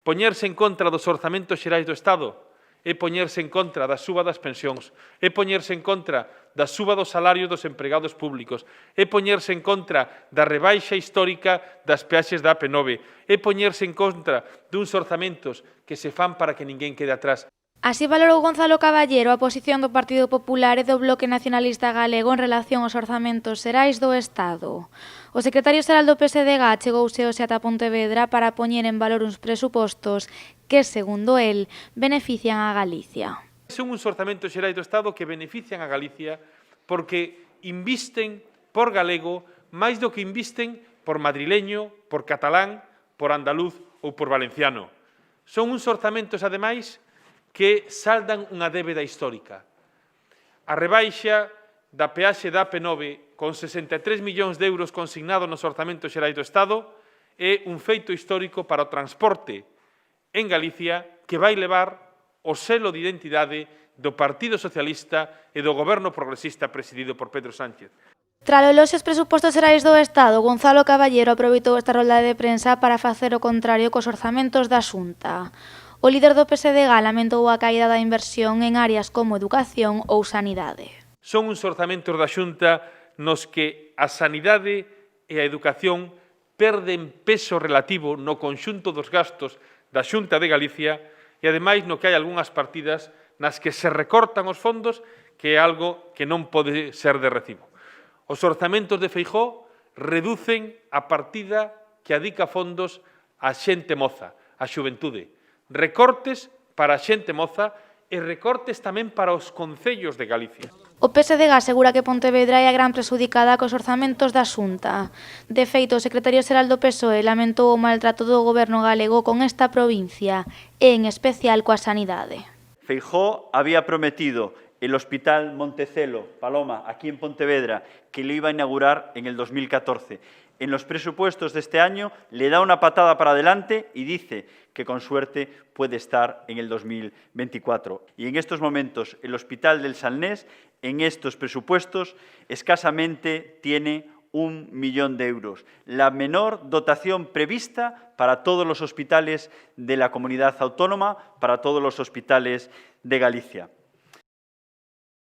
Poñerse en contra dos orzamentos xerais do Estado é poñerse en contra da suba das pensións, é poñerse en contra da suba dos salarios dos empregados públicos, é poñerse en contra da rebaixa histórica das peaxes da AP9, é poñerse en contra duns orzamentos que se fan para que ninguén quede atrás. Así valorou Gonzalo Caballero a posición do Partido Popular e do Bloque Nacionalista Galego en relación aos orzamentos xerais do Estado. O secretario xeral do PSDG chegouse hoxe ata Pontevedra para poñer en valor uns presupostos que, segundo el, benefician a Galicia. Son uns orzamentos xerais do Estado que benefician a Galicia porque invisten por galego máis do que invisten por madrileño, por catalán, por andaluz ou por valenciano. Son uns orzamentos, ademais, que saldan unha débeda histórica. A rebaixa da peaxe da AP9 con 63 millóns de euros consignados nos orzamentos xerais do Estado é un feito histórico para o transporte en Galicia que vai levar o selo de identidade do Partido Socialista e do Goberno Progresista presidido por Pedro Sánchez. Tras o eloxio aos presupostos xerais do Estado, Gonzalo Caballero aproveitou esta rolda de prensa para facer o contrario cos orzamentos da Xunta. O líder do PSDG lamentou a caída da inversión en áreas como educación ou sanidade. Son uns orzamentos da Xunta nos que a sanidade e a educación perden peso relativo no conxunto dos gastos da Xunta de Galicia e, ademais, no que hai algunhas partidas nas que se recortan os fondos, que é algo que non pode ser de recibo. Os orzamentos de Feijóo reducen a partida que adica fondos á xente moza, á xuventude. Recortes para a xente moza e recortes tamén para os concellos de Galicia. O PSDG asegura que Pontevedra é a gran prexudicada cos orzamentos da Xunta. De feito, o secretario xeral do PSOE lamentou o maltrato do goberno galego con esta provincia, e en especial coa sanidade. Feijóo había prometido el Hospital Montecelo, Paloma, aquí en Pontevedra, que lo iba a inaugurar en el 2014. En los presupuestos de este año le da una patada para adelante y dice que con suerte puede estar en el 2024. Y en estos momentos el Hospital del Salnés, en estos presupuestos, escasamente tiene 1 millón de euros, la menor dotación prevista para todos los hospitales de la comunidad autónoma, para todos los hospitales de Galicia.